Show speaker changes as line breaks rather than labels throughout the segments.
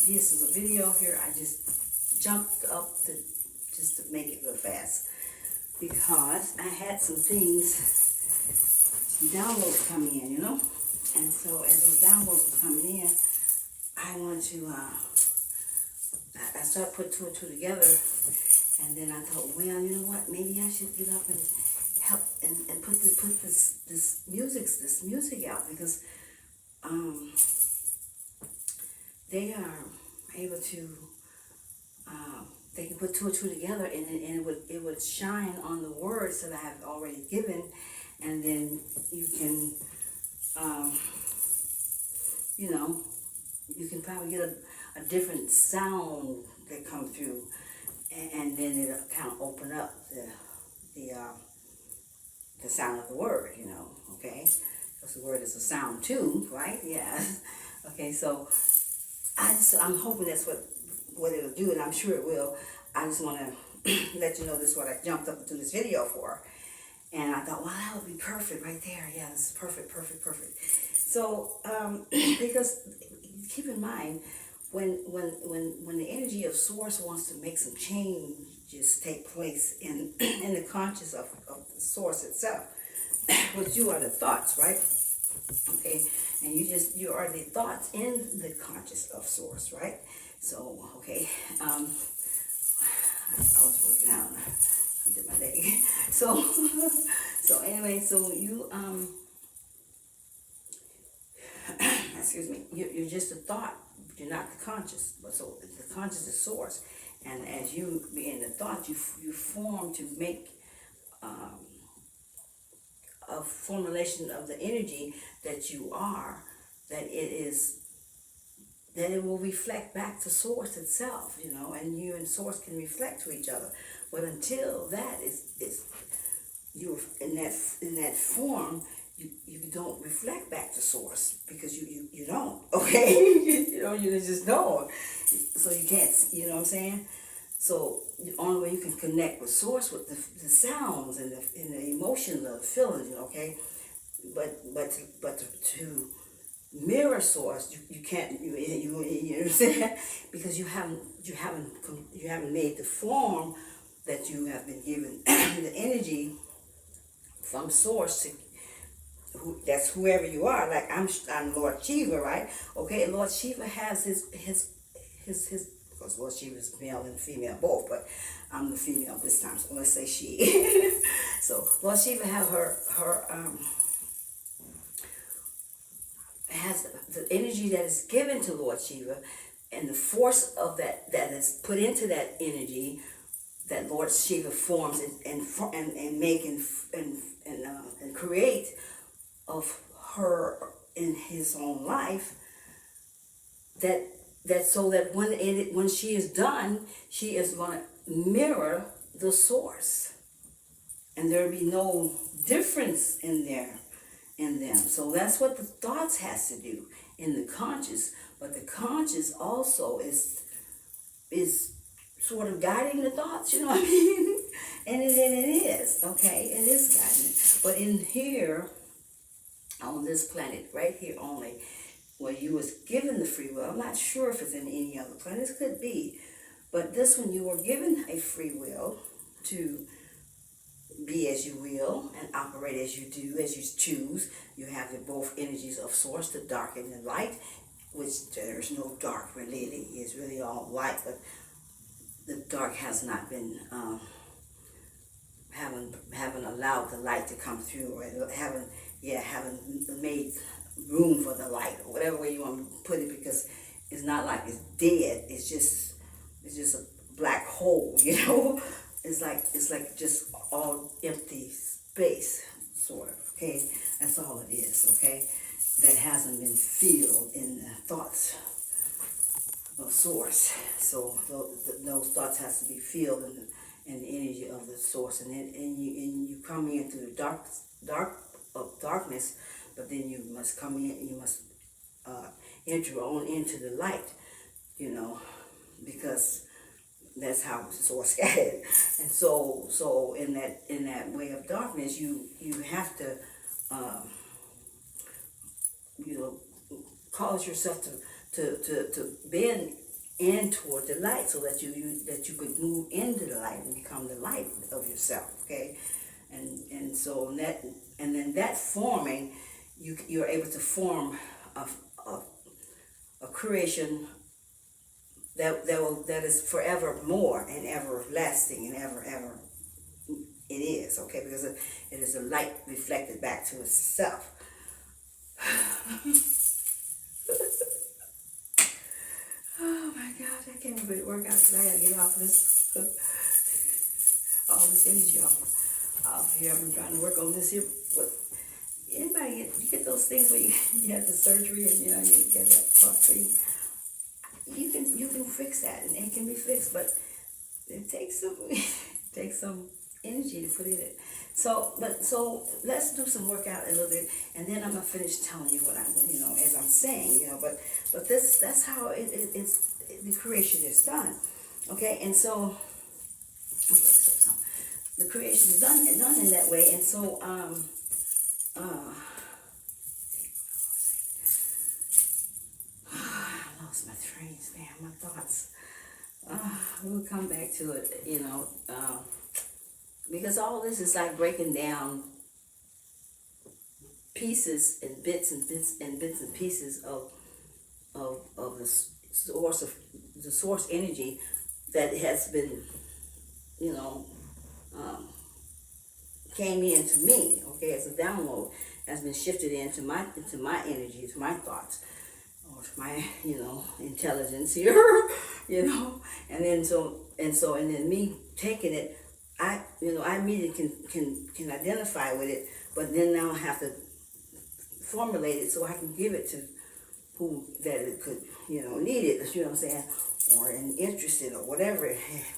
This is a video here. I just jumped up just to make it real fast because I had some things, some downloads coming in, and so as those downloads were coming in, I wanted to, I started putting two and two together, and then I thought, well, you know what, maybe I should get up and help and put this music out because they are able to, they can put two and two together, and it would shine on the words that I have already given, and then you can, you can probably get a different sound that comes through, and then it'll kind of open up the sound of the word, okay? Because the word is a sound too, right? Yeah. Okay, so I'm hoping that's what it'll do, and I'm sure it will. I just want to let you know this is what I jumped up into this video for. And I thought, wow, that would be perfect right there. Yeah, this is perfect. So, because keep in mind, when the energy of source wants to make some changes take place in the conscious of the source itself, which you are the thoughts, right? Okay, and you are the thoughts in the conscious of source, right? So, okay, I was working out, I did my leg. So anyway, so you, excuse me, you're just a thought, you're not the conscious, but so the conscious is source, and as you being the thought, you form to make, a formulation of the energy that you are, that it will reflect back to source itself, and you and source can reflect to each other. But until that is you're in that form, you don't reflect back to source because you don't, okay? You just don't. So you can't, you know what I'm saying? So the only way you can connect with source with the sounds and the emotions of the feelings, okay? But to mirror source, you can't, you know what I'm saying? Because you haven't made the form that you have been given the energy from source to that's whoever you are. Like I'm Lord Shiva, right? Okay, Lord Shiva has his because Lord Shiva is male and female both, but I'm the female this time, so let's say she. So Lord Shiva have her has the energy that is given to Lord Shiva, and the force of that is put into that energy that Lord Shiva forms and make and create of her in his own life, that so that when she is done, she is going to mirror the source, and there will be no difference in them. So that's what the thoughts has to do in the conscious, but the conscious also is sort of guiding the thoughts, you know what I mean? And it is, okay? It is guiding it. But in here, on this planet, right here only, where you was given the free will, I'm not sure if it's in any other planets, could be, but this one you were given a free will to be as you will and operate as you do, as you choose. You have the both energies of source, the dark and the light, which there's no dark really. It's really all light, but the dark has not been haven't allowed the light to come through, or haven't made room for the light, or whatever way you want to put it, because it's not like it's dead. It's just a black hole, It's like just all empty space, sort of. Okay, that's all it is. Okay, that hasn't been filled in the thoughts of source. So those thoughts has to be filled in the energy of the source. source, and you come in through the darkness, but then you must come in. You must enter on into the light, because that's how source got it. And so in that way of darkness, you have to cause yourself to bend in toward the light, so that you could move into the light and become the light of yourself. Okay, and so then that forming, you're able to form a creation that is forevermore and everlasting and ever it is. Okay, because it is a light reflected back to itself. Oh my gosh, I can't even work out because I gotta get off this all this energy off here. I've been trying to work on this here. What anybody get those things where you have the surgery and you get that puff thing? You can fix that, and it can be fixed, but it takes some energy to put in it. So let's do some workout a little bit, and then I'm gonna finish telling you what as I'm saying, but that's how the creation is done. Okay, and so the creation is done in that way, and so I lost my train span, my thoughts. We'll come back to it, because all this is like breaking down pieces and bits and pieces of the source energy that has been, came into me. Okay, as a download, has been shifted into my energy, to my thoughts, or to my intelligence here, and then me taking it. I immediately can identify with it, but then now I have to formulate it so I can give it to who that it could, need it, what I'm saying, or interested, or whatever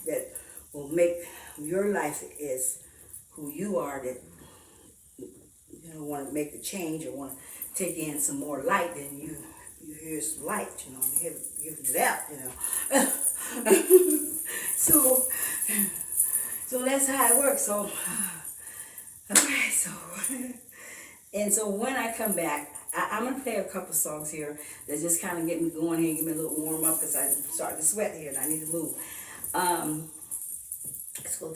that will make your life is who you are, that want to make the change or want to take in some more light. Then you here's light, giving it out, So that's how it works. So, okay, so when I come back, I'm going to play a couple songs here that just kind of get me going here, get me a little warm up, because I'm starting to sweat here and I need to move. So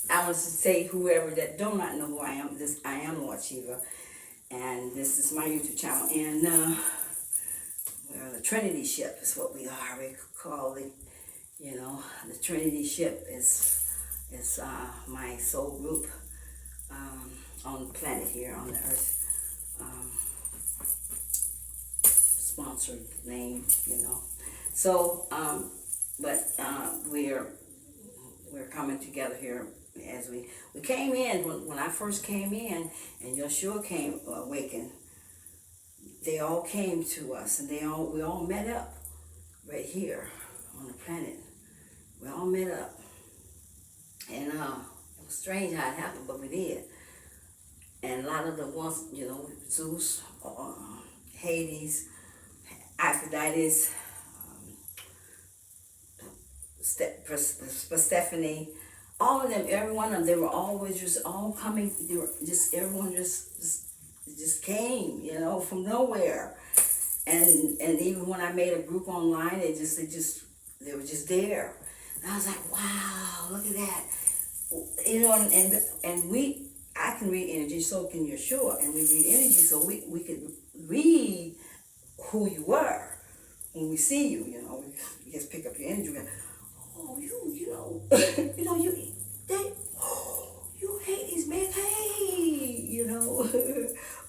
I want to say, whoever that do not know who I am, I am Lord Shiva, and this is my YouTube channel, and we're the TrinityShip is what we are. We call it, the TrinityShip is my soul group on the planet here on the earth. Sponsored name, So, but we're coming together here as we came in when I first came in, and Yeshua came awakened. They all came to us, and we all met up right here on the planet. We all met up. And it was strange how it happened, but we did. And a lot of the ones, Zeus, Hades, Aphrodite, Persephone, all of them, every one of them, they were always just all coming. They were just, everyone just came, from nowhere. And even when I made a group online, they were just there. And I was like, wow, look at that. And I can read energy, so can Yeshua, and we read energy, so we could read who you were when we see you. We just pick up your energy. And, oh, you hate these men, hey,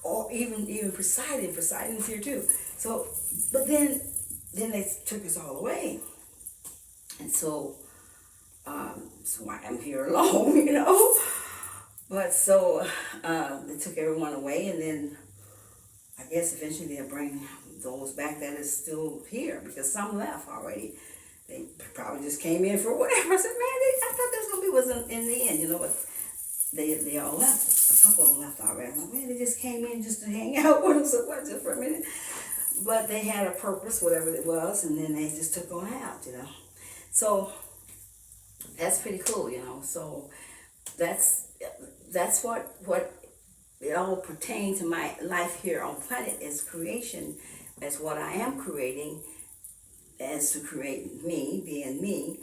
or even Poseidon's here too. So, but then they took us all away, and so I'm here alone, But so they took everyone away, and then I guess eventually they'll bring those back that is still here, because some left already. They probably just came in for whatever. I said, man, I thought there was gonna be happy with them in the end, but they all left. A couple of them left already. I'm like, man, they just came in just to hang out with us just for a minute. But they had a purpose, whatever it was, and then they just took on out, So that's pretty cool, So that's what it all pertains to my life here on planet is creation, as what I am creating, as to create me, being me,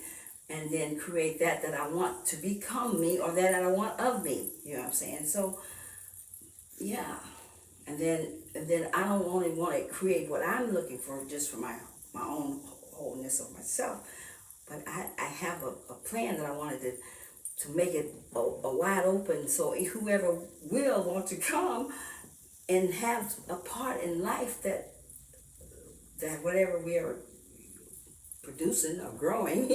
and then create that I want to become me, or that I want of me. You know what I'm saying? So, yeah. And then I don't only want to create what I'm looking for just for my own wholeness of myself, but I have a plan that I wanted to make it a wide open, so whoever will want to come and have a part in life that whatever we are producing or growing,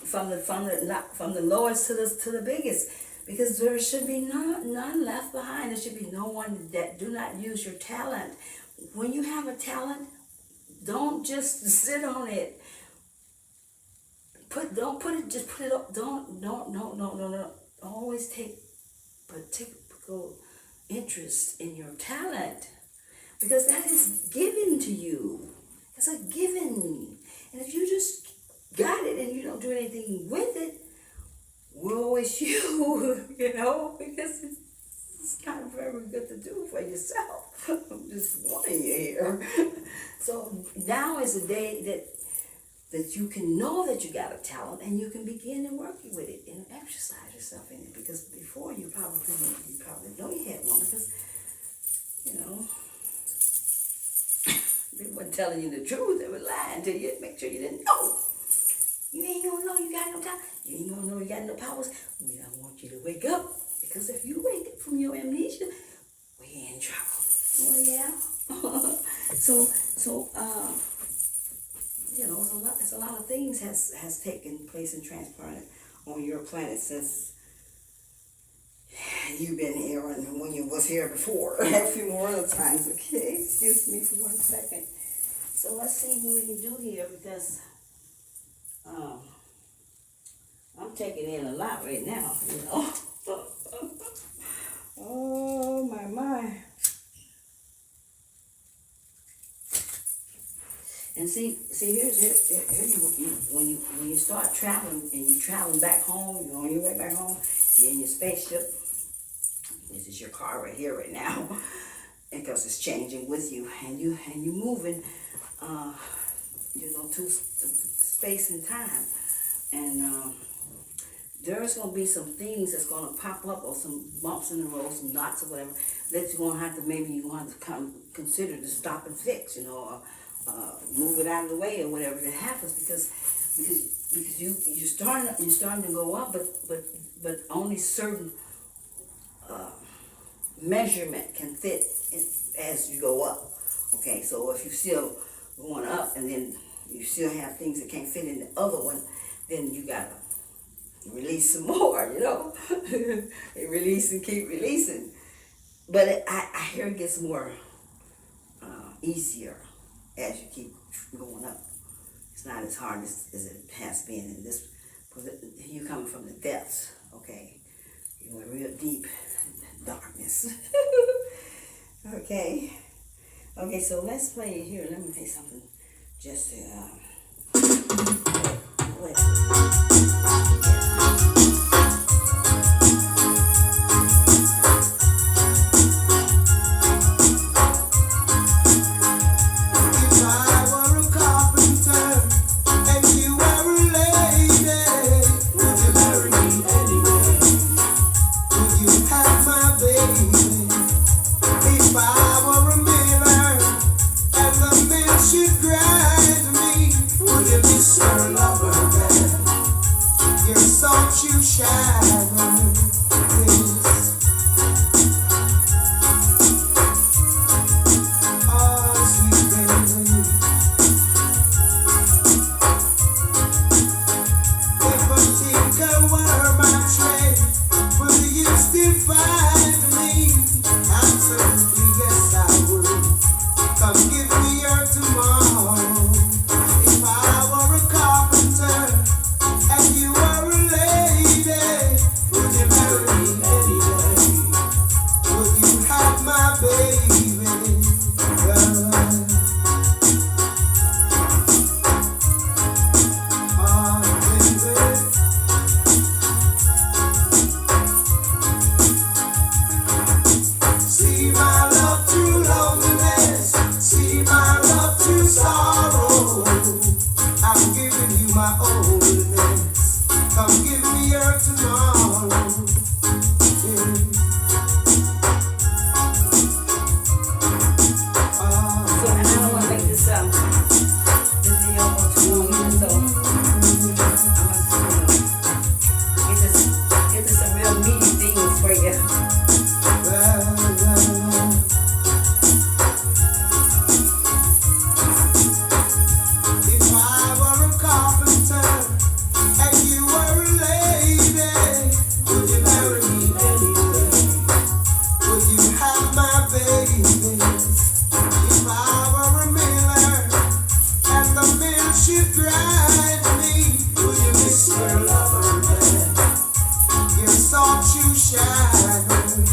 from the lowest to the biggest, because there should be none left behind. There should be no one that do not use your talent. When you have a talent, don't just sit on it. Don't put it up. Don't always take particular interest in your talent, because that is given to you. It's a given. And if you just got it and you don't do anything with it, woe is you, because it's kind of very good to do for yourself. I'm just warning you here. So now is the day that you can know that you got a talent, and you can begin to work with it and exercise yourself in it. Because before you probably know you had one, because they weren't telling you the truth. They were lying to you. Make sure you didn't know. You ain't gonna know you got no talent. You ain't gonna know you got no powers. We don't want you to wake up, because if you wake up from your amnesia, we're in trouble. Oh yeah. It's a lot of things has taken place and transpired on your planet since you've been here and when you was here before. A few more other times, okay? Excuse me for 1 second. So let's see what we can do here, because I'm taking in a lot right now, Oh my. And see, here you when you start traveling and you traveling back home, you're on your way back home, you're in your spaceship. This is your car right here, right now, because it's changing with you, and you moving, to space and time, and there's gonna be some things that's gonna pop up, or some bumps in the road, some knots or whatever, that you're gonna have to consider to stop and fix, or move it out of the way or whatever that happens, because you're starting to go up, but only certain measurement can fit as you go up. Okay, so if you're still going up and then you still have things that can't fit in the other one, then you gotta release some more, Release and keep releasing. But I hear it gets more easier as you keep going up. It's not as hard as it has been in this. You coming from the depths, okay? You went real deep darkness. Okay, so let's play it here. Let me play something just to
you shine. If I were a carpenter and you were a
meaty things for you.
If I were a carpenter and you were a lady, would you marry me anyway? Would you have my babies? If I were a miller and the mill should grind me, would you miss your lover man? Your soft shoe shine.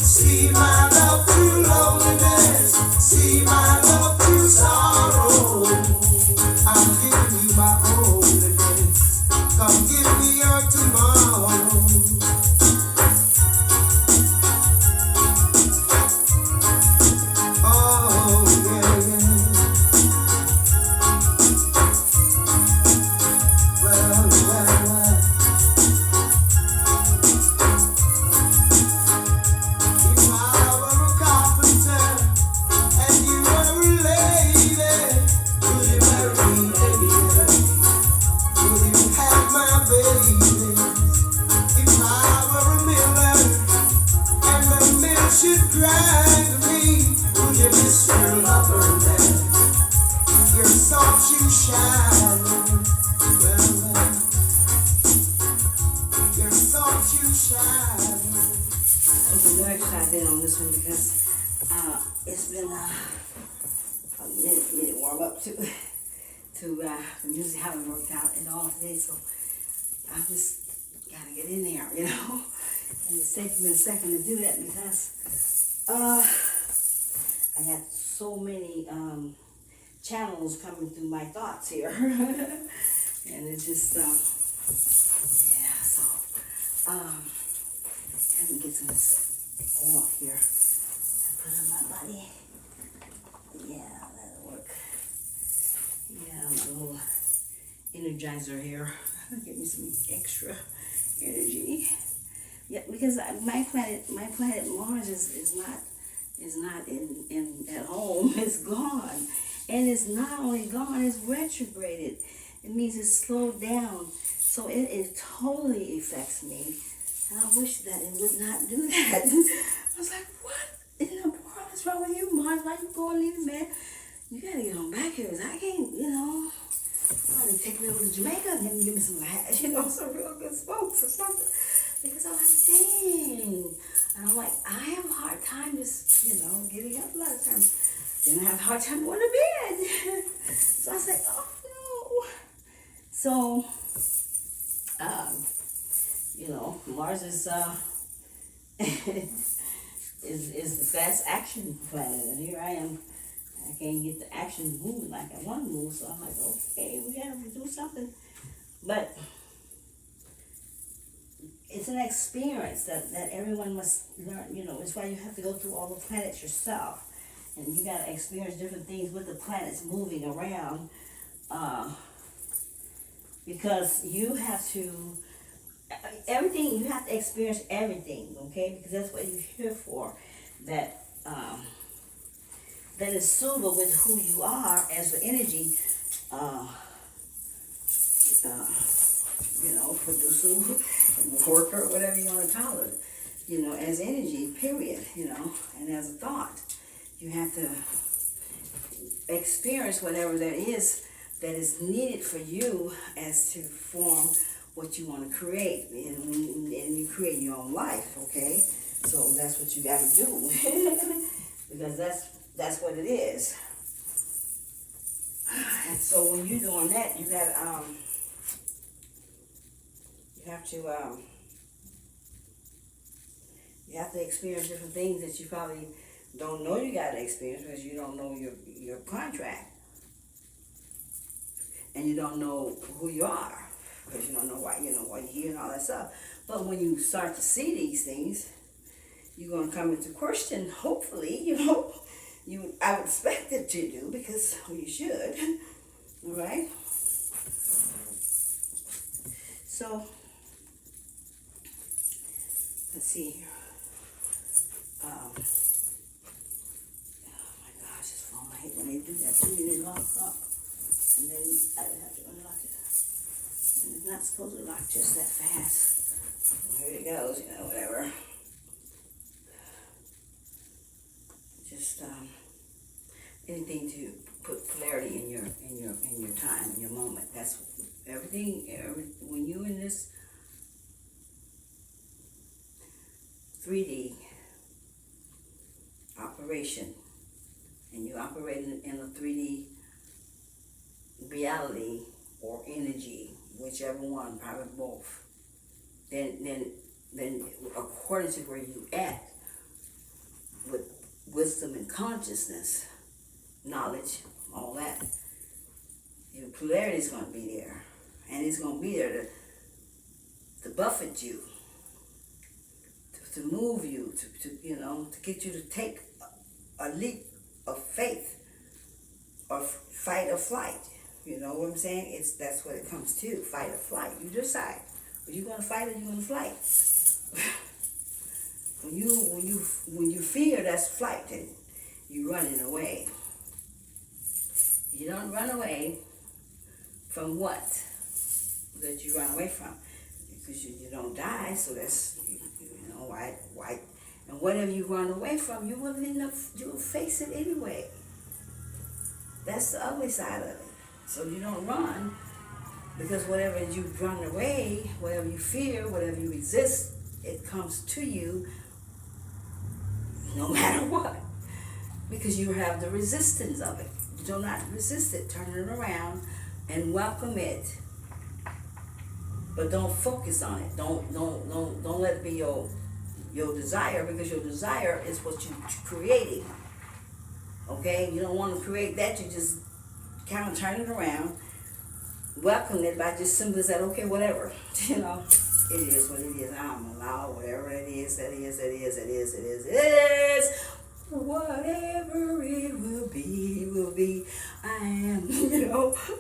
See my love through loneliness. See my love through sorrow. I'm giving you my holiness. Come give me your tomorrow. Oh yeah, yeah. Well. If I were a carpenter and you were a lady, would you marry me anyway? Would you have my babies? If I were a miller and the mill should grind me, would you miss your lover man? Your soft shoe shine. Well, your soft shoe shine.
I'm very excited on this one because it's been a minute warm up to the music haven't worked out at all today, so I just gotta get in there, you know. And it's taking me a second to do that because I had so many channels coming through my thoughts here, and it just yeah. So let me get some of this oil here and put it on my body. Yeah, that'll work. Yeah, a little energizer here. Give me some extra energy. Yeah, because my planet Mars is not in at home. It's gone, and it's not only gone. It's retrograded. It means it's slowed down. So it totally affects me. And I wish that it would not do that. I was like, what in the world is wrong with you, Mars? Why you going leaving, man? You gotta get on back here, because I can't, you know. Somebody take me over to Jamaica and give me some, you know, some real good smokes or something. Because I was like, dang. And I'm like, I have a hard time just, you know, getting up a lot of times. Then I have a hard time going to bed. So I was like, oh no. So, you know, Mars is is the fast action planet, and here I am. I can't get the action moving like I want to move, so I'm like, okay, we gotta do something. But it's an experience that everyone must learn. You know, it's why you have to go through all the planets yourself, and you gotta experience different things with the planets moving around, because you have to. Everything, you have to experience everything, okay? Because that's what you're here for. That is suitable with who you are as the energy, you know, producer, worker, whatever you want to call it. You know, as energy, period. You know, and as a thought, you have to experience whatever that is needed for you as to form what you want to create, and you create your own life, okay? So that's what you got to do, because that's what it is. And so when you're doing that, you got you have to experience different things that you probably don't know you got to experience because you don't know your contract, and you don't know who you are. Because you don't know why, why you're here and all that stuff. But when you start to see these things, you're going to come into question, hopefully, I would expect it to do, because you should, all right? So, let's see here. Oh my gosh, this phone, I hate when they do that to me, they lock up, and then I have to unlock it. And it's not supposed to lock just that fast. Here it it goes, whatever. Just anything to put clarity in your time, in your moment. That's everything. When you in this 3D operation, and you operate in a 3D reality or energy, whichever one, probably both, then according to where you at with wisdom and consciousness, knowledge, all that, your polarity is going to be there, and it's going to be there to buffet you, to move you, to get you to take a leap of faith, or fight or flight. You know what I'm saying? That's what it comes to, fight or flight. You decide, are you going to fight or you going to flight? When you fear, that's flight, and you running away. You don't run away from what that you run away from, because you don't die. So that's why. And whatever you run away from, you will you'll face it anyway. That's the ugly side of it. So you don't run, because whatever you run away, whatever you fear, whatever you resist, it comes to you no matter what, because you have the resistance of it. Do not resist it. Turn it around and welcome it, but don't focus on it. Don't let it be your desire, because your desire is what you're creating. Okay, you don't want to create that. You just kind of turn it around, welcome it by just simply saying, okay, whatever. It is what it is. I'm allowed whatever it is. Whatever it will be. I am,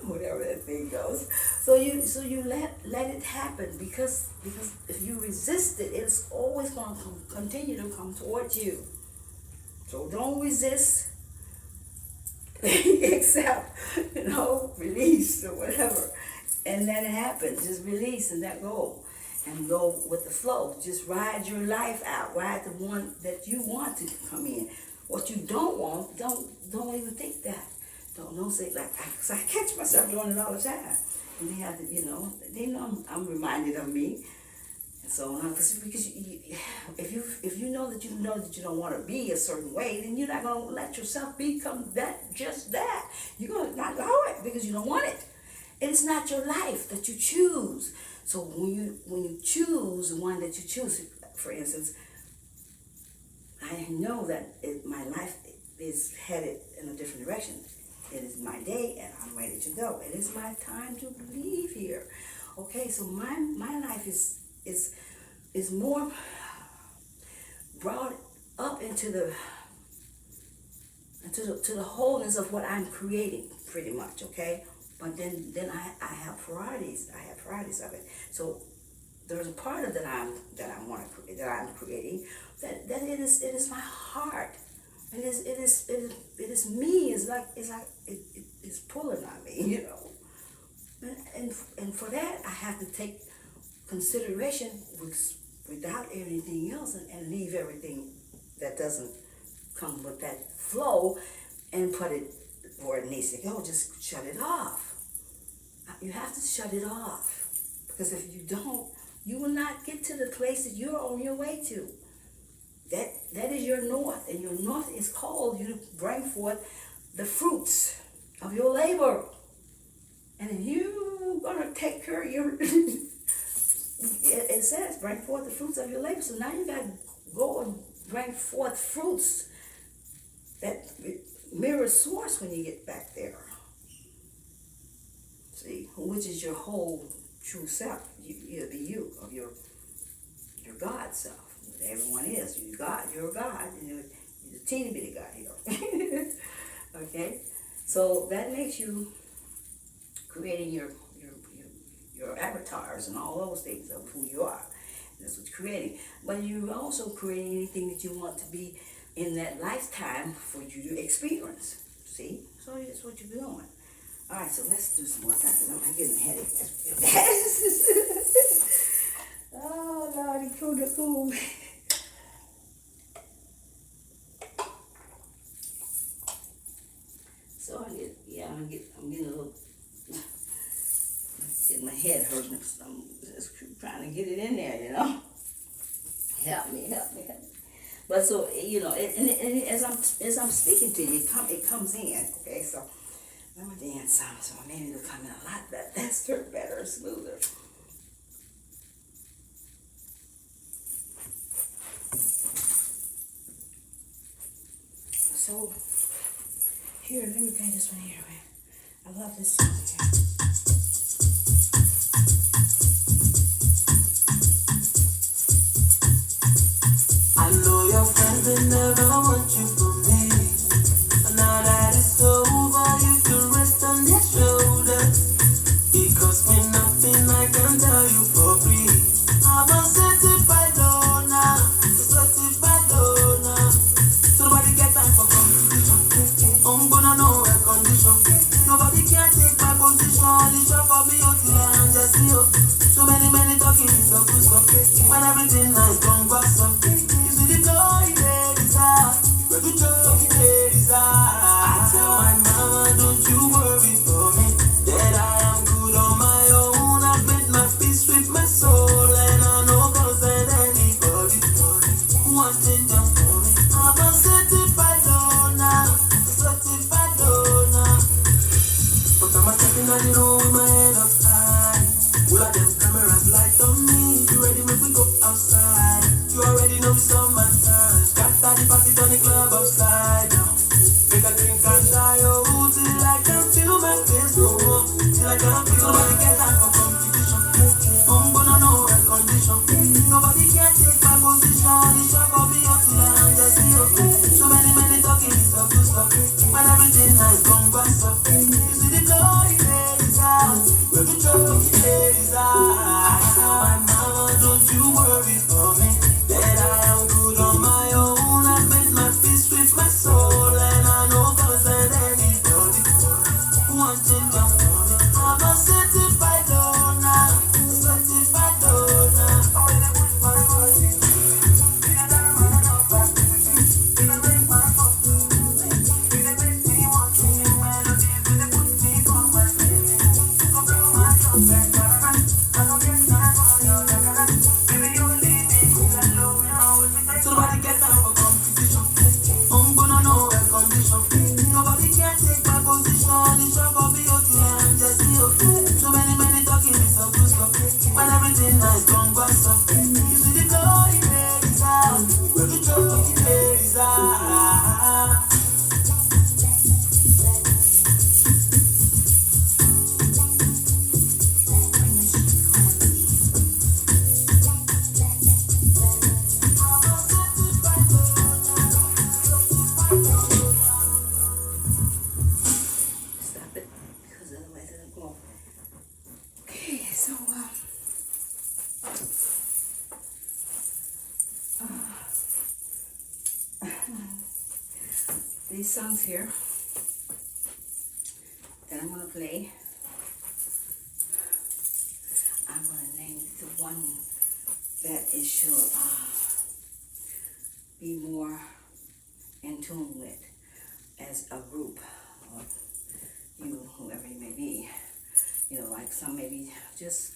whatever that thing goes. So you let it happen, because if you resist it, it's always going to continue to come towards you. So don't resist. Except, release or whatever, and let it happen. Just release and let go, and go with the flow. Just ride your life out. Ride the one that you want to come in. What you don't want, don't even think that. Don't say like, cause I catch myself doing it all the time, and they have to, they know I'm reminded of me. And so, because if you know that you don't want to be a certain way, then you're not going to let yourself become just that. You're going to not allow it, because you don't want it. And it's not your life that you choose. So when you choose the one that you choose, for instance, I know that my life is headed in a different direction. It is my day, and I'm ready to go. It is my time to leave here. Okay, so my life is more brought up into the wholeness of what I'm creating, pretty much. Okay, but then I have varieties. I have varieties of it. So there's a part of that I'm creating that it is my heart. It is me. It's pulling on me, And for that I have to take consideration without anything else, and leave everything that doesn't come with that flow, and put it where it needs to go. Just shut it off. You have to shut it off, because if you don't, you will not get to the place that you're on your way to. That is your north, and your north is called you to bring forth the fruits of your labor. And if you're gonna take care of your it says bring forth the fruits of your labor. So now you gotta go and bring forth fruits that mirror source when you get back there. See, which is your whole true self. You're the you of your God self. Everyone is. You're God. You're God. You're a teeny bitty God here. Okay, so that makes you creating your avatars and all those things of who you are. That's what you're creating. But you're also creating anything that you want to be in that lifetime for you to experience. See? So that's what you're doing. All right, so let's do some more because I'm getting a headache. Oh, Lordy. throw the food. So I'm getting a little, getting my head hurting. I'm just trying to get it in there, you know. Help me. But so, you know, and as I'm speaking to you, it comes in. Okay, so I'm gonna dance some, so maybe it'll come in a lot faster, better, smoother. So here, let me play this one here, man. I love this song here.
I know your friends, they never want you for me. But now that it's over, you can rest on their shoulders. Because when nothing I can tell you for free. I'm a certified loner, certified loner. So nobody get time for competition. I'm gonna know a condition. Nobody can take my position. It's shop for me, oh, till I just see you. So many talking is a good stuff. When everything nice, don't go up. You see the flow, it is hard. When you joke, it is hard. I tell my mama, don't you worry for me. That I am good on my own. I've made my peace with my soul. And I know concern anybody who wants change just for me. I'm a certified loner, certified loner. But I'm a stepping on the road with my head up high. All of them cameras light on me. You ready when we go outside? You already know it's on my time. Scatter the party on the club upside down. Make a drink and die, oh, till I can feel my face no more. Till I can feel nobody get time for competition. I'm gonna know a condition. Nobody can take my position. It's shop for me, oh, till I just see you. So many talking is a good stuff. When everything nice, don't go up. You see the flow, it is hard. When you joke, it is hard. My mama, don't you worry for me. That I am good on my own. I've made my peace with my soul. And I know concern anybody who wants change just for me. I'm a certified loner, certified loner. Somebody get down for competition. I'm gonna know a condition. Nobody can take my position. It's shop for me, oh, till I just see you. So many talking is a good stuff. When everything nice, don't go up. You see the flow, it is hard. When you joke, it is hard.
Stop it, because otherwise it'll go. Okay, so these songs here that I'm gonna play, I'm gonna name the one that it should be more in tune with as a group, or you, whoever you may be. You know, like some maybe just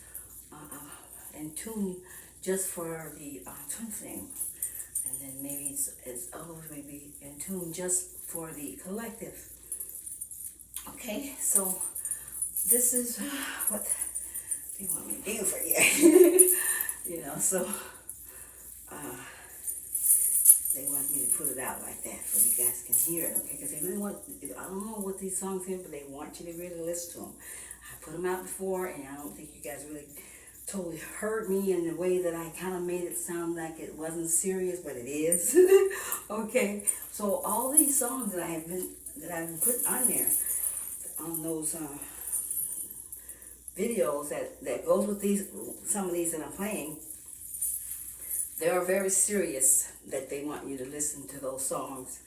in tune just for the twin flame, and then maybe it's others maybe in tune just for the collective. Okay, so this is what they want me to do for you. You know, so they want me to put it out like that so you guys can hear it, okay? Because they really want, I don't know what these songs are, but they want you to really listen to them. I put them out before, and I don't think you guys really totally heard me in the way that I kind of made it sound like it wasn't serious, but it is. Okay, so all these songs that I've put on there, on those videos that goes with these, some of these that I'm playing, they are very serious, that they want you to listen to those songs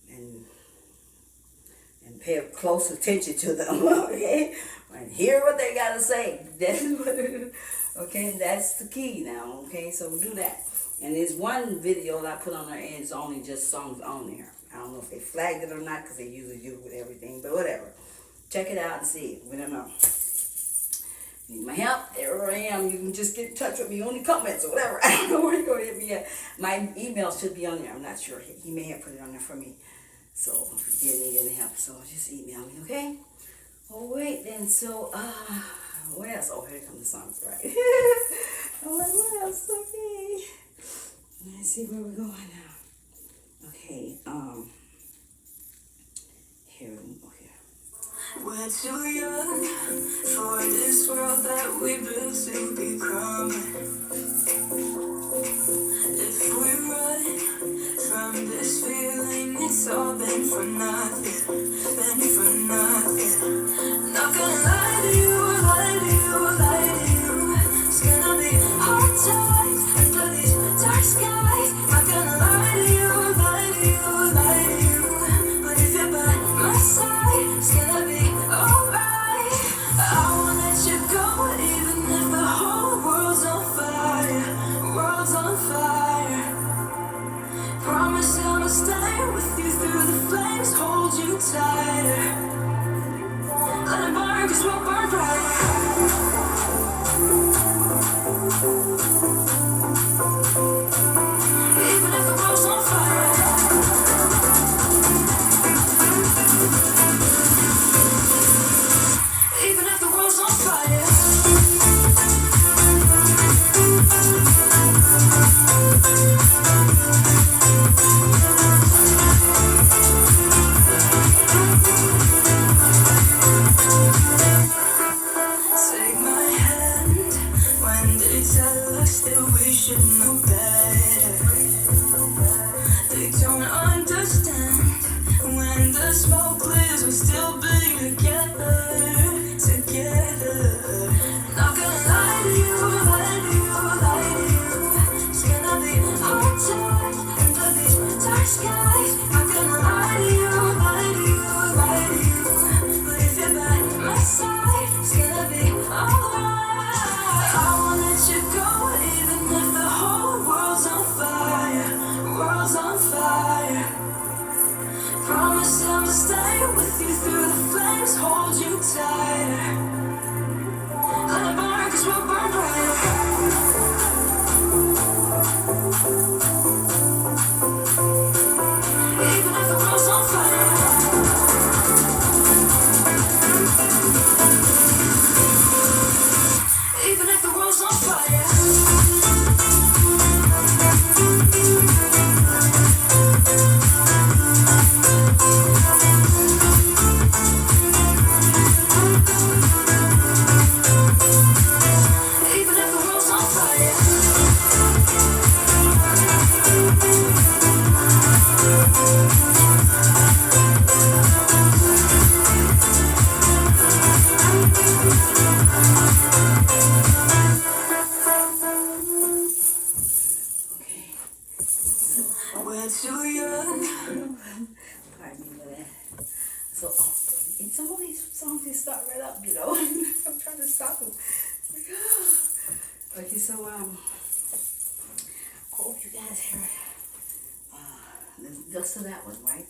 and pay close attention to them, okay? And hear what they gotta say. That's what it is. Okay, that's the key now. Okay, so do that. And there's one video that I put on there, and it's only just songs on there. I don't know if they flagged it or not, because they usually do with everything, but whatever. Check it out and see it. We don't know. Need my help? There I am. You can just get in touch with me on the comments or whatever. I don't know where you're going to hit me at. My email should be on there. I'm not sure. He may have put it on there for me. So if you did need any help, so just email me, okay? Oh wait, then so what else? Oh, here come the songs, right? I'm like, what else? Okay. Let's see where we're going now. Okay, here we go.
We're too young for this world that we built to become. If we run from this feeling, it's all been for nothing, been for nothing. Not gonna lie to you, lie to you, lie to you. It's gonna be hard times under these dark skies. Not gonna lie to you, lie to you, lie to you. But if you're by my side, it's gonna be alright. I won't let you go, even if the whole world's on fire. World's on fire. Promise I'ma stay with you through the flames, hold you tighter. Let it burn, 'cause we'll burn brighter. Even if the world's on fire. Even if the world's on fire. Take my hand when they tell us that we should know better. They don't understand. When the smoke clears, we'll still be together, together. Not gonna lie to you, lie to you, lie to you. It's gonna be hard times under these dark skies. Not gonna lie to you, lie to you, lie to you. But if you're by my side, it's gonna be alright. I won't let you go, even if the whole world's on fire. World's on fire. Promise I'ma stay with you through the flames, hold you tighter. Let it burn, 'cause we'll burn brighter. Even if the world's on fire. Even if the world's on fire. Even if the world's on fire.
Okay.
We're too young.
Pardon me for that. So, in some of these songs, they start right up, you know. I'm trying to stop them. Like, okay, so, hope you guys heard the gist of that one, right?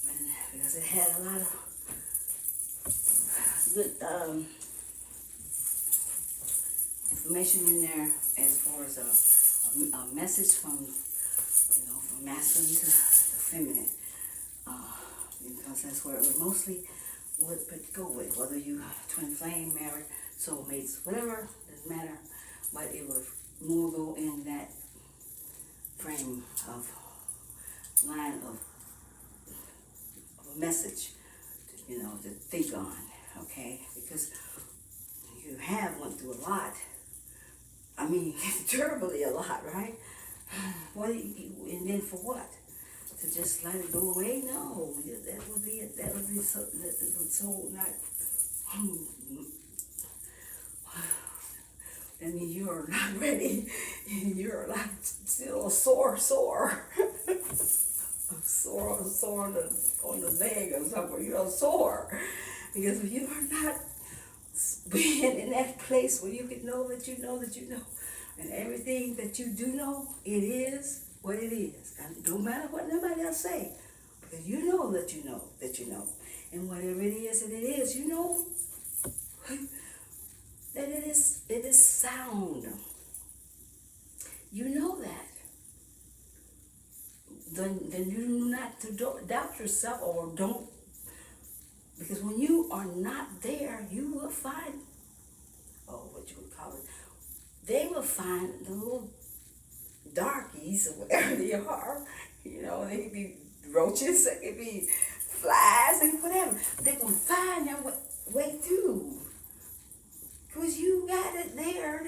And because it had a lot of good information in there as far as a message from, you know, from masculine to the feminine. Because that's where it mostly would go with, whether you twin flame, married, soulmates, whatever, doesn't matter. But it would more go in that frame of line of a message, you know, to think on, okay? Because you have went through a lot. I mean, terribly a lot, right? What? And then for what? To just let it go away? No, that would be it. That would be so. That would so not. I mean, you are not ready. You're like still sore, sore on the leg or somewhere. You're sore because if you are not being in that place where you can know that you know that you know. And everything that you do know, it is what it is. And no matter what nobody else say, because you know that you know that you know. And whatever it is that it is, you know that it is sound. You know that. Then you do not to doubt yourself or don't. Because when you are not there, you will find, what you would call it, they will find the little darkies or whatever they are. You know, they could be roaches, they could be flies, and whatever. They're going to find their way through. Because you got it there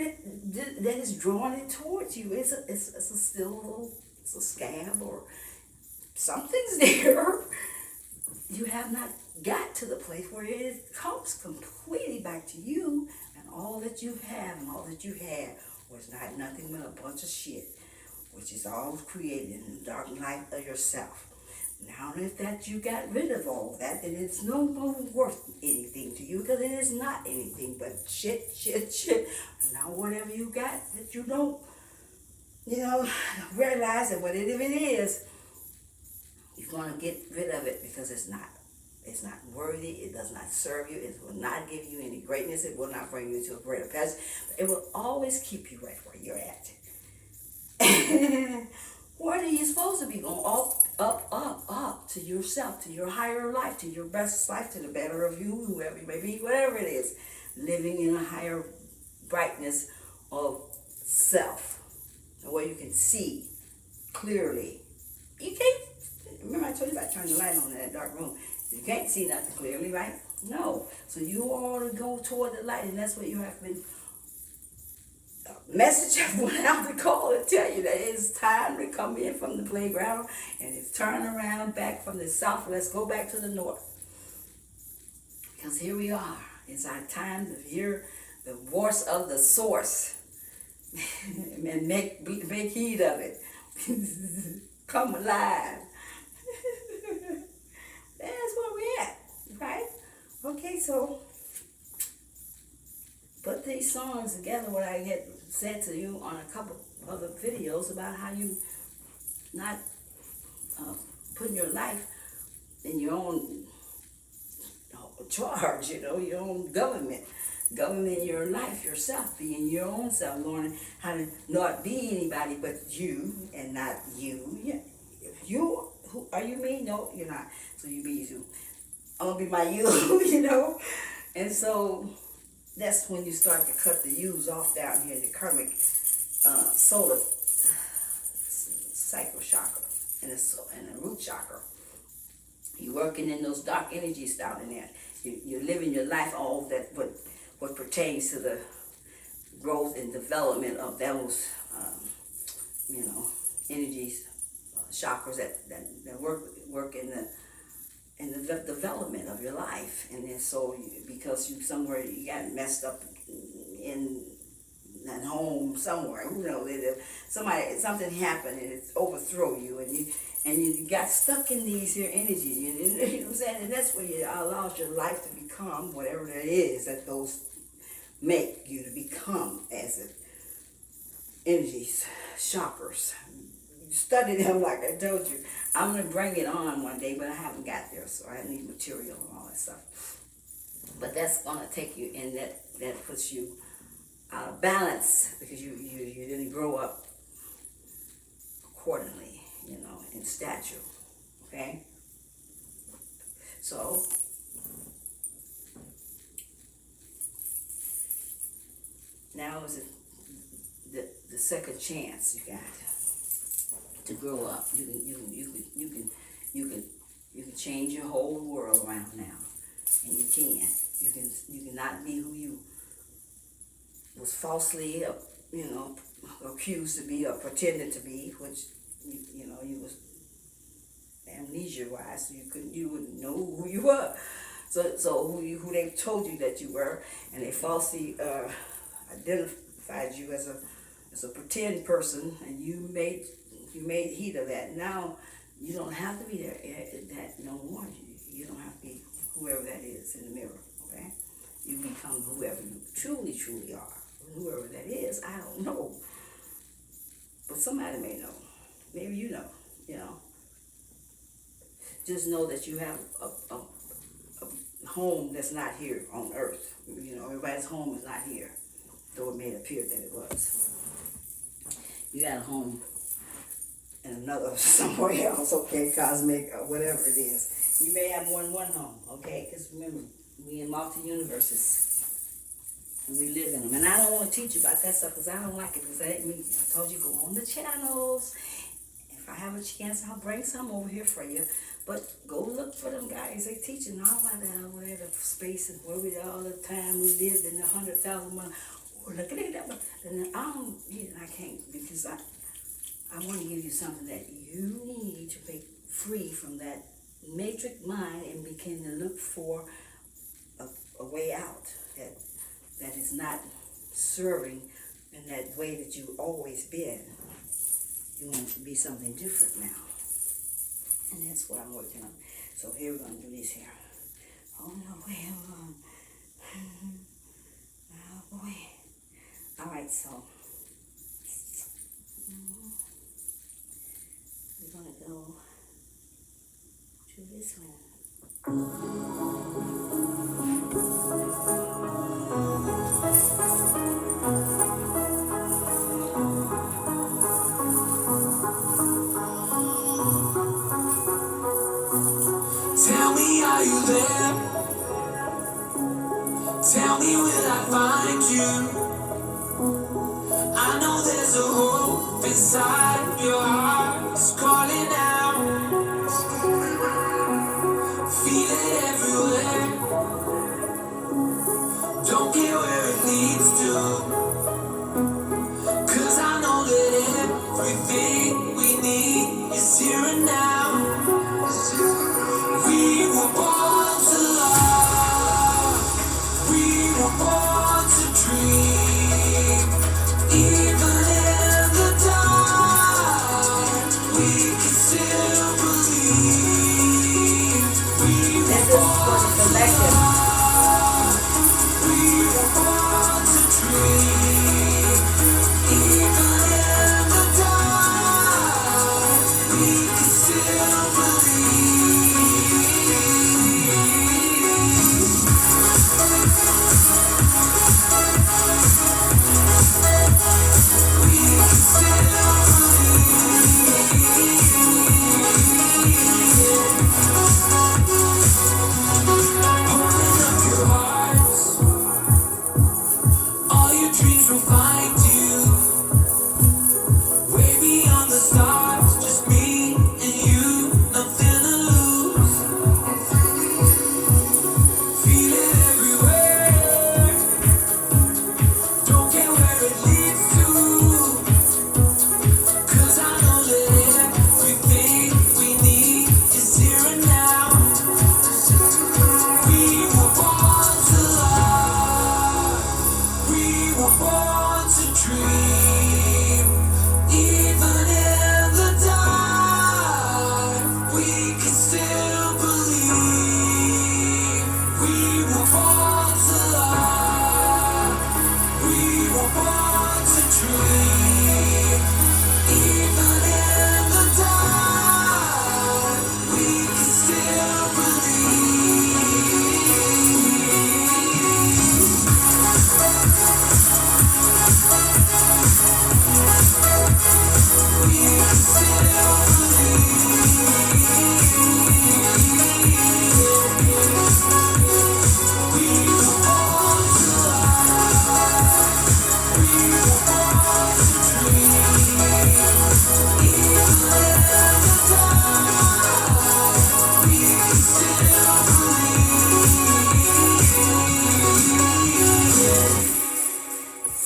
that is drawing it towards you. It's a still little, it's a scab or something's there. You have not got to the place where it comes completely back to you, and all that you have and all that you had was not nothing but a bunch of shit, which is all created in the dark night of yourself. Now if that you got rid of all that, then it's no longer worth anything to you, because it is not anything but shit. And now whatever you got that you don't, realize that whatever it is, you're going to get rid of it because it's not worthy, it does not serve you, it will not give you any greatness, it will not bring you to a greater place. It will always keep you right where you're at. What are you supposed to be going? Up to yourself, to your higher life, to your best life, to the better of you, whoever you may be, whatever it is. Living in a higher brightness of self, where you can see clearly. You can't, remember I told you about turning the light on in that dark room. You can't see nothing clearly, right? No. So you ought to go toward the light, and that's what you have been. Message I went out to call to tell you that it's time to come in from the playground, and it's turn around back from the south. Let's go back to the north. Because here we are. It's our time to hear the voice of the source and make heed of it. Come alive. That's where we're at, right? Okay, so put these songs together, what I had said to you on a couple other videos about how you not putting your life in your own charge, your own government your life yourself, being your own self, learning how to not be anybody but you and not you. You, who are you me? No, you're not. So you be you. I'm gonna be my you, And so that's when you start to cut the U's off down here, the karmic solar sacral chakra and the root chakra. You're working in those dark energies down in there. You're living your life, all that what pertains to the growth and development of those, energies, chakras that work in the development of your life. And then so because you got messed up in at home somewhere, who knows, something happened and it overthrew you, and you got stuck in these here energies, you know what I'm saying? And that's where you allows your life to become whatever it is that those make you to become as energies, chakras. You study them like I told you. I'm going to bring it on one day, but I haven't got there, so I need material and all that stuff. But that's going to take you in that puts you out of balance because you didn't grow up accordingly, in stature, okay? So, now is the second chance you got to grow up. You can change your whole world around now, and you can. You cannot be who you was falsely, accused to be or pretended to be, which you was amnesia-wise, so you wouldn't know who you were. So who they told you that you were, and they falsely identified you as a pretend person, and you made heat of that. Now you don't have to be that no more. You don't have to be whoever that is in the mirror, okay? you become whoever you truly, truly are. Whoever that is, I don't know. But somebody may know. Maybe you know, you know. Just know that you have a home that's not here on earth. You know, everybody's home is not here, though it may appear that it was. You got a home in another, somewhere else, okay, cosmic, or whatever it is. You may have more than one home, okay, because remember, we in multi-universes. And we live in them. And I don't want to teach you about that stuff because I don't like it. Because that ain't me. I told you, go on the channels. If I have a chance, I'll bring some over here for you. But go look for them guys. They teaching all about that over there, the space and where we all the time we lived in the 100,000 months. Oh, look at that. And I can't because I want to give you something that you need to be free from that matrix mind and begin to look for a way out that is not serving in that way that you've always been. You want to be something different now. And that's what I'm working on. So here we're going to do this here. Oh no, wait, hold on. Oh boy. Alright, so we're going to go to this one.
Tell me, are you there? Tell me, will I find you? I know there's a hope inside your heart. It's calling out. Feel it everywhere. Don't care where it leads to. 'Cause I know that everything we need is here and now. We were born to love. We were born to dream. Even in the dark, we can still believe. We were born to love. We were born to dream. Even in the dark, we can still believe.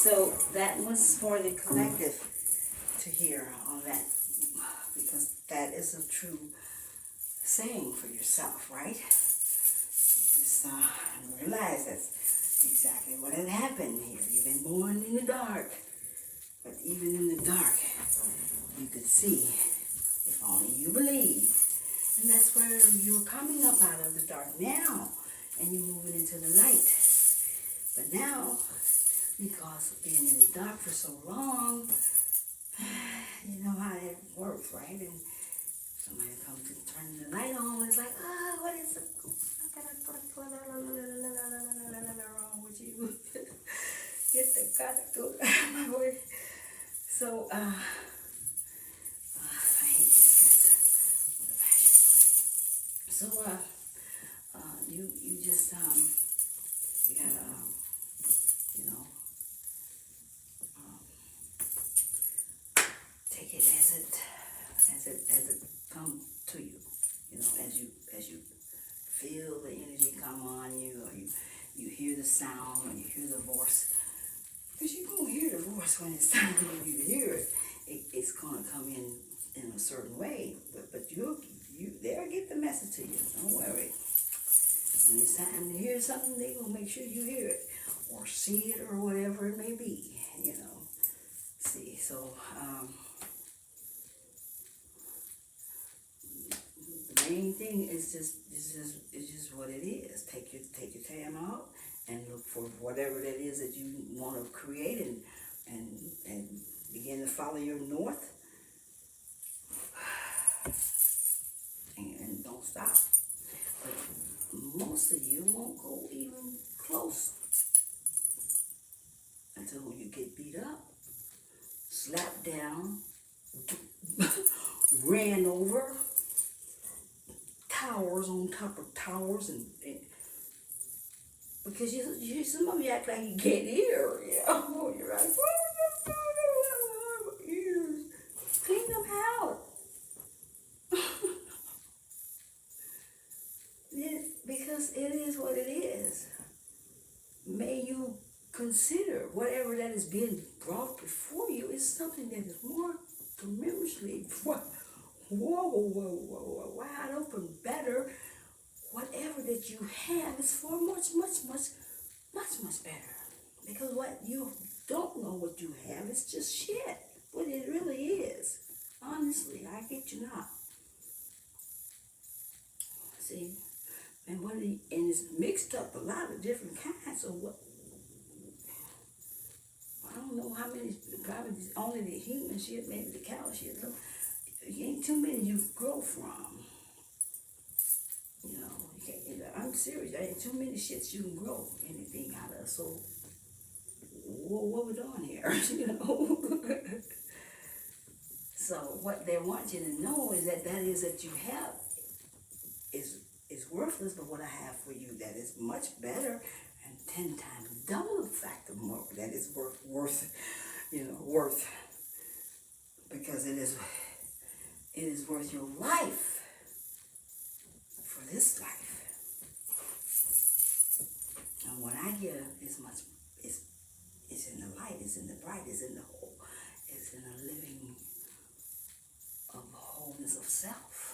So that was for the collective to hear on that, because that is a true saying for yourself, right? Just realize that's exactly what had happened here. You've been born in the dark, but even in the dark, you could see if only you believe. And that's where you're coming up out of the dark now, and you're moving into the light. But now, because of being in the dark for so long, you know how it works, right? And somebody comes to turn the light on, and it's like, what is it? Wrong with you? Get the God my way. So, I hate these guys with a passion. So, you just, you gotta, you know, um, take it as it comes to you, you know, as you feel the energy come on you, or you hear the sound, or you hear the voice, because you're gonna hear the voice when it's time for you to hear it. It's gonna come in a certain way, but they'll get the message to you. Don't worry. When it's time to hear something, they gonna make sure you hear it, or see it, or whatever it may be. You know. See, so the main thing is just what it is. Take your time out and look for whatever that is that you want to create, and begin to follow your north, and don't stop. But most of you won't go even close until you get beat up, slapped down, ran over, towers on top of towers, and because you some of you act like you can't hear, you know, you're like, ears, clean them out. Because it is what it is. May you consider whatever that is being brought before you is something that is more tremendously wide open, better. Whatever that you have is for much better. Because what you don't know what you have is just shit. What it really is. Honestly, I get you now. See? And and it's mixed up a lot of different kinds of what. I don't know how many, probably only the human shit, maybe the cow shit. So, you ain't too many you grow from. You know, you can't, I'm serious, there ain't too many shits you can grow anything out of. So, what we doing here? You know? So, what they want you to know is that is that you have is worthless, but what I have for you that is much better and 10 times double the factor more that is worth, because it is worth your life for this life. And what I give is is in the light, is in the bright, is in the whole, is in the living of the wholeness of self.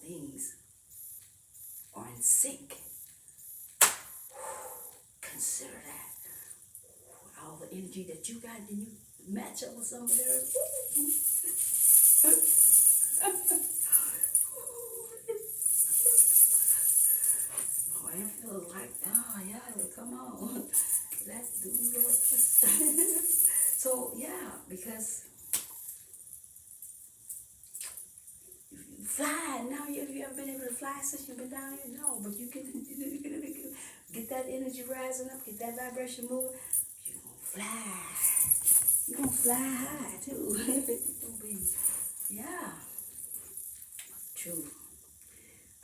Things are in sync. Consider that. All the energy that you got, then you match up with somebody else. Boy, I feel like, yeah, come on. Let's do that. So, yeah, because fly. Now, have you ever been able to fly since you've been down here? No, but you can get that energy rising up, get that vibration moving. You're going to fly. You're going to fly high, too. You're going to be, yeah. True.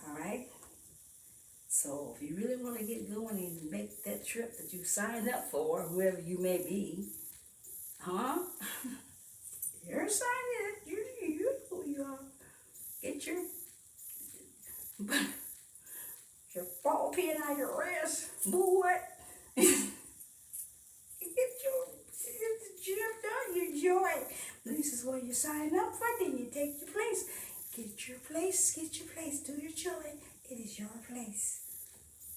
All right? So, if you really want to get going and make that trip that you signed up for, whoever you may be, you're signed up. You know who you are. Get your ball pin out of your wrist, boy. Get the gym done, you join. This is what you sign up for, then you take your place. Get your place, do your joy. It is your place.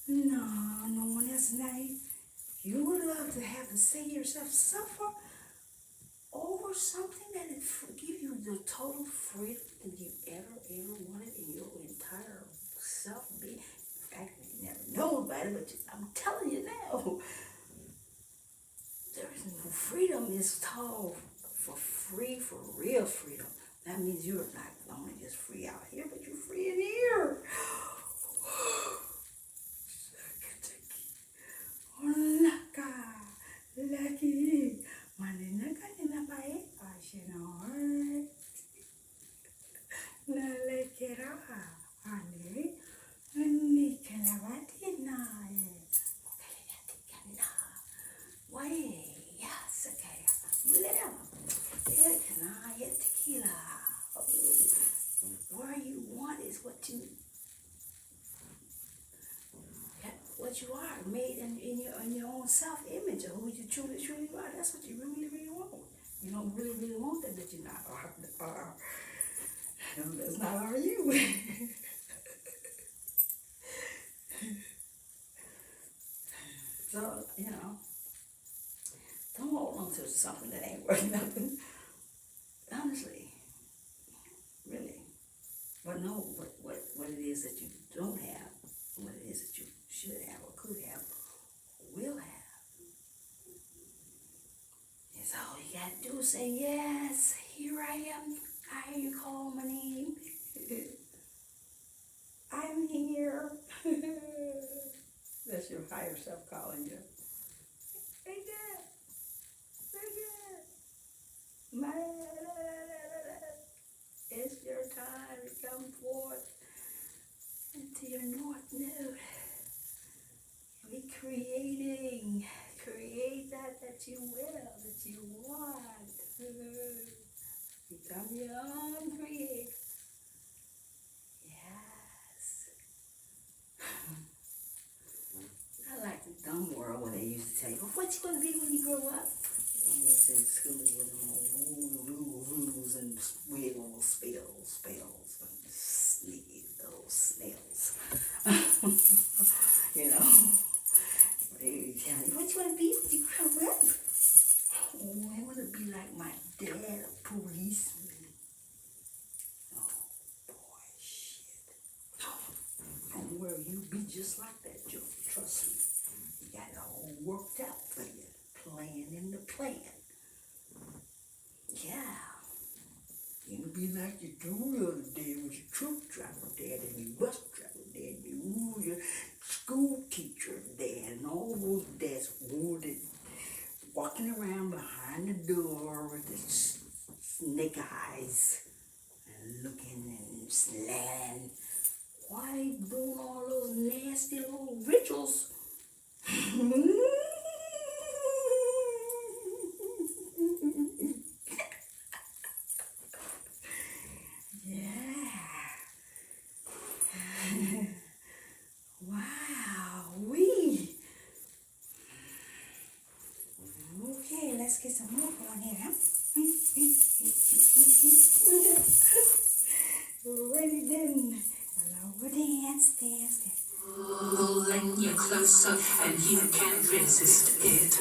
No one else's name. You would love to have to say yourself suffer over something that will give you the total freedom that you ever wanted in your entire self being. In fact, you never know about it, but I'm telling you now, there is no freedom. It's called for free, for real freedom. That means you're not only just free out here, but you're free in here. Lucky. Where you want is what you are, made in your own self-image of who you truly are. That's what you really want. You don't really want that you're not are. That's not are you. So, don't hold on to something that ain't worth nothing. Honestly, really. But know what it is that you don't have, what it is that you should have or could have, or will have. And so all you gotta do is say, yes, here I am. I hear you call my name. I'm here. That's your higher self calling you. Hey, good. It's your time to come forth into your north node. Be creating. Create that you will, that you want. Become your own creator. Yes. I like the dumb world when they used to tell you, well, what you gonna be when you grow up? When you was in school with them rules and squiggles, spells, and sneaky little snails. They tell you, what you want to be when you grow up? Oh, I want to be like my dad, a policeman. Oh, boy, shit. Don't worry, you'll be just like that, Joe. Trust me. You got it all worked out for you. Playing in the plan. Yeah. You'll be like your two-wheeler dad was your truck driver dad and your bus driver dad, your school teacher dad, and all those dads wanted walking around behind the door with his snake eyes and looking and slanting. Why are you doing all those nasty little rituals? Let's get some more on here, huh? Ready then. Hello, dance.
Pulling you closer and you can't resist it.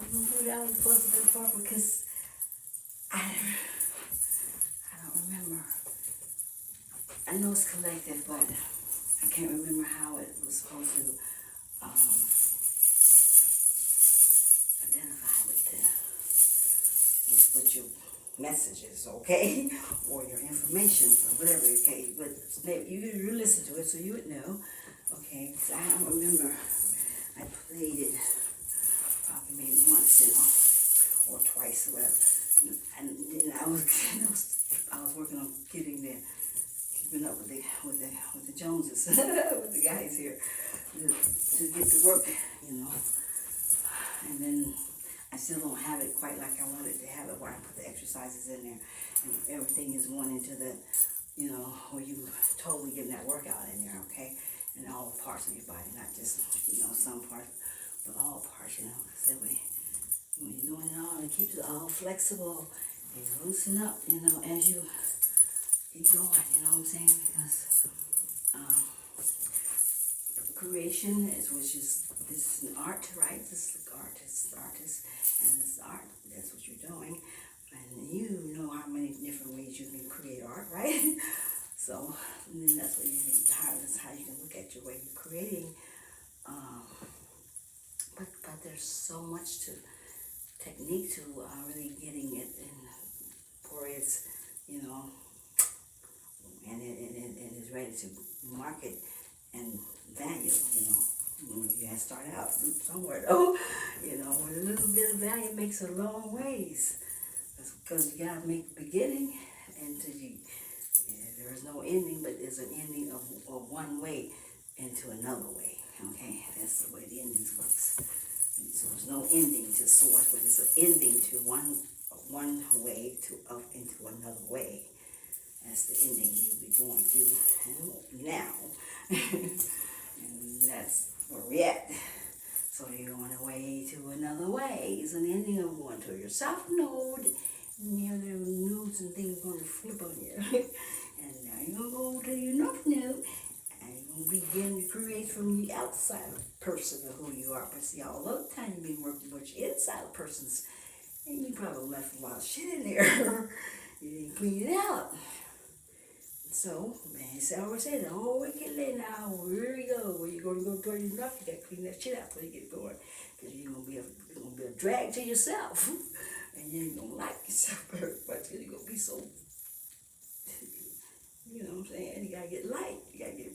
You gonna put it out in positive part because I don't remember. I know it's collective, but I can't remember how it was supposed to identify with your messages, okay, or your information, or whatever. Okay, but maybe you listen to it, so you would know. Okay, 'cause I don't remember. I played it probably maybe once, or twice, or whatever. And I was working on keeping up with the Joneses, with the guys here, to get to work, And then I still don't have it quite like I wanted to have it, where I put the exercises in there, and everything is going into the, where you totally getting that workout in there, okay? And all parts of your body, not just, some parts, but all parts, because that way, when you're doing it all, it keeps it all flexible, and you loosen up, as you keep going, you know what I'm saying? Because creation this is an art, right? This is artist, and this is art. That's what you're doing, and you know how many different ways you can create art, right? So and then that's what that's how you can look at your way you're creating. But there's so much to technique to really getting it in for its, and it is ready to market and value, You gotta start out somewhere though, with a little bit of value makes a long ways. That's because you gotta make the beginning until there is no ending, but there's an ending of one way into another way. Okay, that's the way the endings works. And so there's no ending to source, but it's an ending to one way up into another way. That's the ending you'll be going through now. And that's where we're at. So you're going away to another way. It's an ending of going to your south node. And there are nodes and things going to flip on you. And now you're going to go to your north node. And you're going to begin to create from the outside person of who you are. But see, all the time you've been working with your inside persons. And you probably left a lot of shit in there. You didn't clean it out. So, man, I always say, oh, we get late now, here we go. Well, you're going to go toward your enough, you got to clean that shit out before you get going. Because you're going to be a drag to yourself. And you ain't going to like yourself very much, because you're going to be so, you know what I'm saying? You got to get light. You got to get,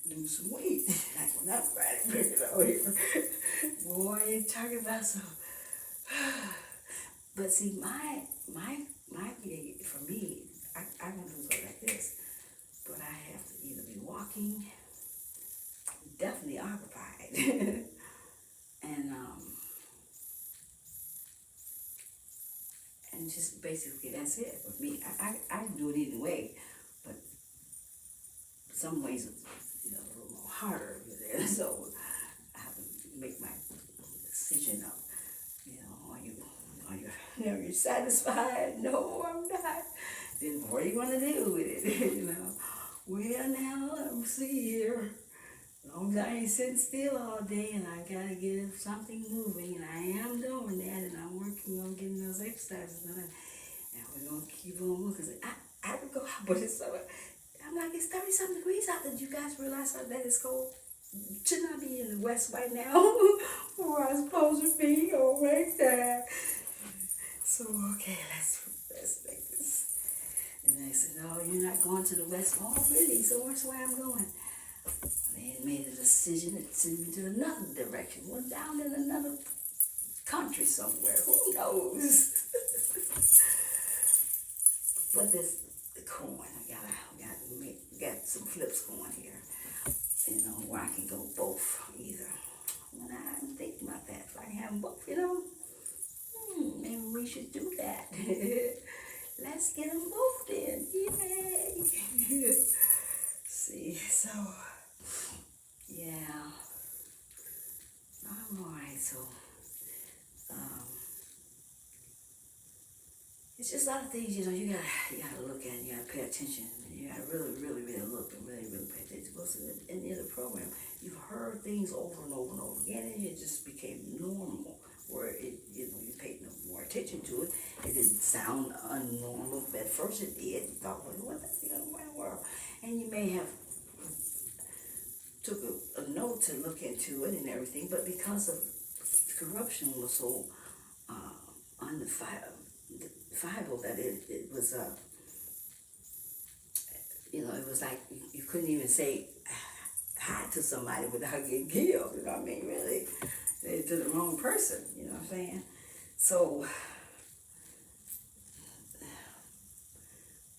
lose some weight. Like when I'm riding out here. Boy, you talking about some. But see, my for me, I don't do it like this, but I have to either be walking, definitely occupied, and just basically that's it for me. I can do it either way, but some ways it's a little more harder with it. So I have to make my decision of, are you satisfied? No, I'm not. Then what are you gonna do with it? Well, now let me see here. As long as I ain't sitting still all day, and I gotta get something moving, and I am doing that, and I'm working on getting those exercises done, and we're gonna keep on moving. Cause I could go out, but it's so. I'm like, it's 30-something degrees out there. Did you guys realize how that it's cold? Shouldn't I be in the West right now, where I'm supposed to be? Oh my God. So okay, let's make this. And they said, no, you're not going to the West. Oh, really? So where's where I'm going? They made a decision to send me to another direction. Well, down in another country somewhere. Who knows? But this the coin. We got some flips going here. Where I can go both either. And I'm thinking about that. If I can have them both, maybe we should do that. Let's get them both in. Yay! See, so, yeah. I'm alright, so, it's just a lot of things, you gotta look at, you gotta pay attention. You gotta really, really, really look and really, really pay attention. Because in the other program, you've heard things over and over and over again, and it just became normal, where it attention to it, it didn't sound unnormal. At first it did. You thought, well, what in the world? And you may have took a note to look into it and everything, but because of corruption was so undeniable that it was, it was like you couldn't even say hi to somebody without getting killed, you know what I mean? Really, to the wrong person, you know what I'm saying? So,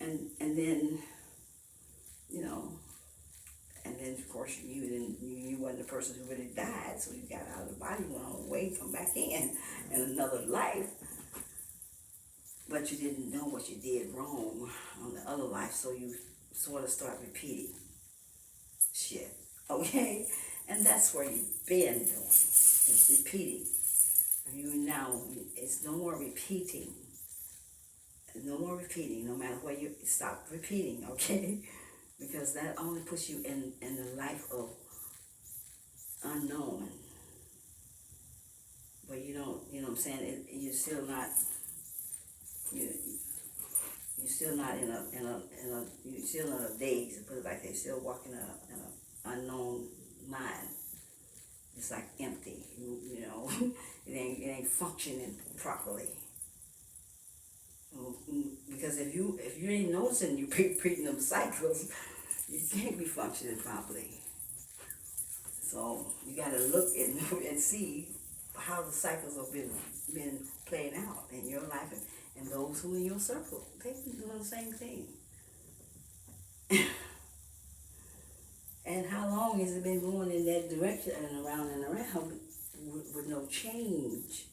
and then, and then of course you wasn't the person who really died, so you got out of the body, went on away, come back in another life. But you didn't know what you did wrong on the other life, so you sort of start repeating shit, okay? And that's where you've been doing. It's repeating. It's no more repeating. No more repeating, no matter where you stop repeating, okay? Because that only puts you in the life of unknown. But you know what I'm saying? You're still not, you're still not you're still in a daze, put it like that. You're still walking in an unknown mind. It's like empty, it ain't functioning properly. Because if you ain't noticing you repeating them cycles, you can't be functioning properly. So you gotta look and see how the cycles have been playing out in your life and those who in your circle. They've been doing the same thing. And how long has it been going in that direction and around with no change?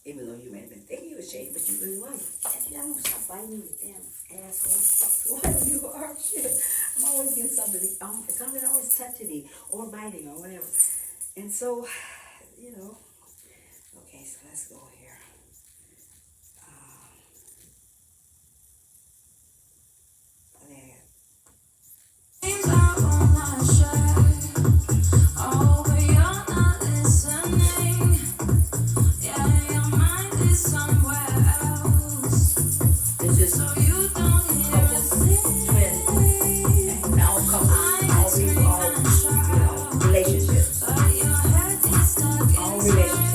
Even though you may have been thinking you was changed, but you really wasn't. Y'all don't stop biting me, you damn asshole. Whatever you are, shit. I'm always getting something always touching me or biting or whatever. And so, okay, so let's go here. Relationships. All relationships.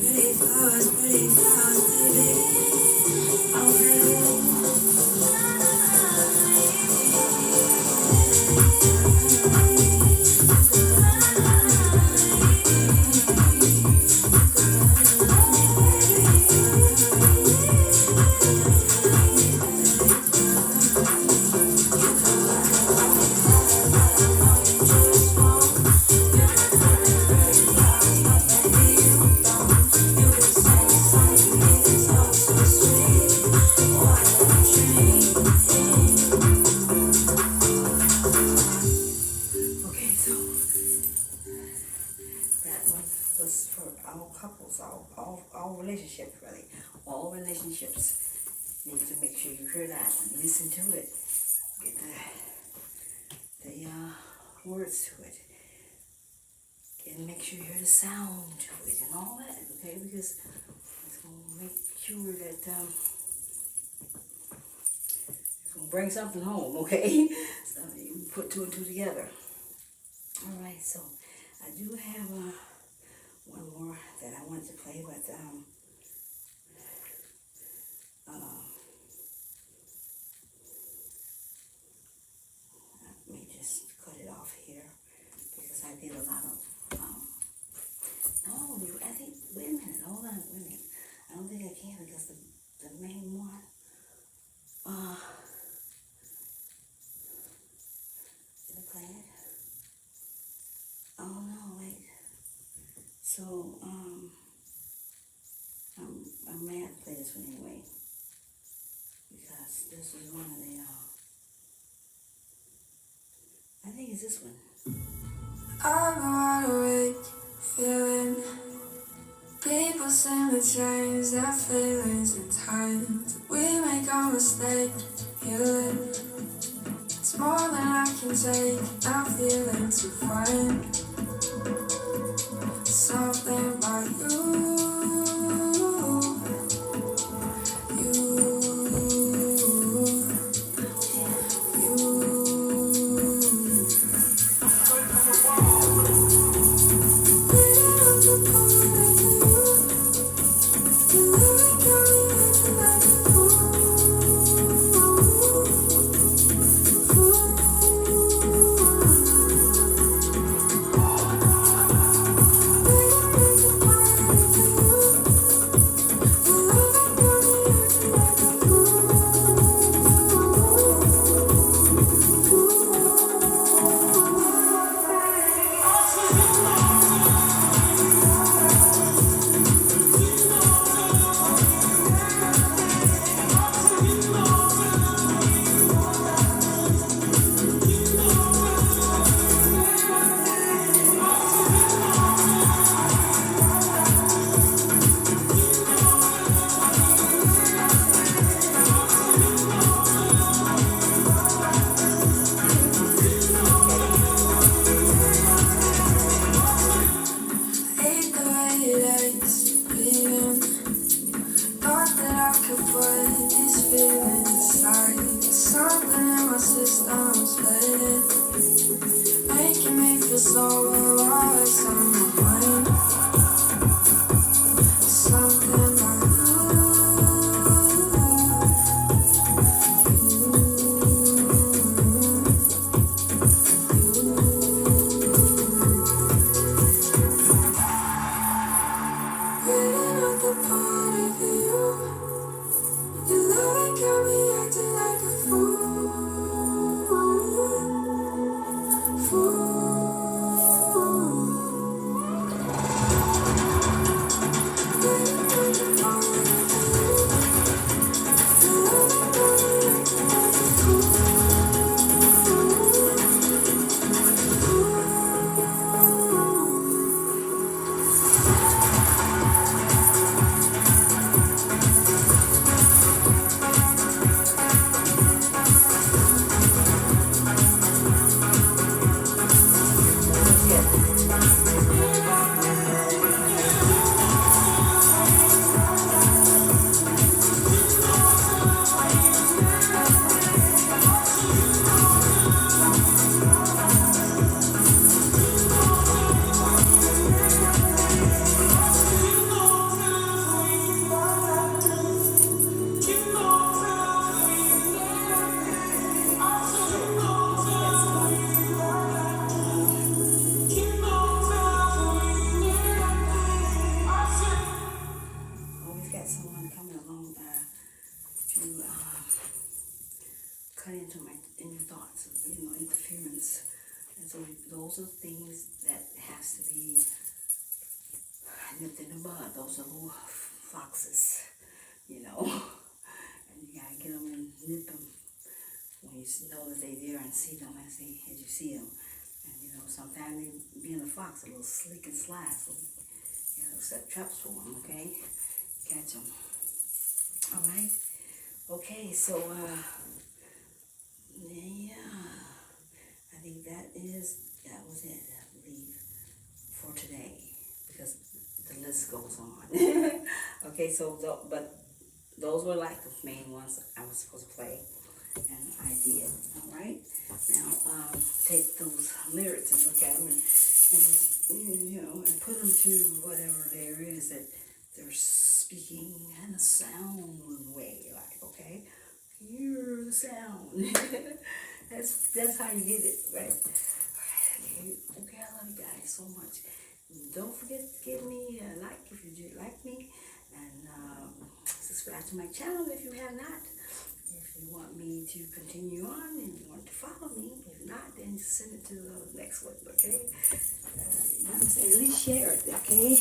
Pretty flowers, baby.
relationships. You need to make sure you hear that and listen to it. Get the words to it. And make sure you hear the sound to it and all that, okay? Because it's going to make sure that it's going to bring something home, okay? So you put two and two together. All right, so I do have one more that I wanted to play, but let me just cut it off here because I did a lot of. No, I think. Wait a minute. Hold on. Wait a minute. I don't think I can because the main one. Did I play it? Oh no, wait. So I may have to play this one anyway because this is one of the. I think it's this one.
I'm wide awake, feeling people seem to change their feelings in time. We make a mistake, healing. It's more than I can take. I'm feeling too fine. Something about you.
Those are things that has to be nipped in the bud. Those are little foxes, you know. And you gotta get them and nip them when you know that they're there and see them as you see them. And you know, sometimes they being a fox, a little slick and sly, so you know, set traps for them, okay? Catch them. All right. Okay, so yeah, I think that was it, I believe, for today, because the list goes on. Okay, so but those were like the main ones I was supposed to play, and I did. All right. Now take those lyrics and look at them and you know, and put them to whatever there is that they're speaking in a sound way, like, okay, hear the sound. that's how you get it, right? Okay, I love you guys so much. Don't forget to give me a like if you do like me, and subscribe to my channel if you have not. If you want me to continue on and you want to follow me, if not, then send it to the next one, okay? You know what I'm saying? At least share it, okay?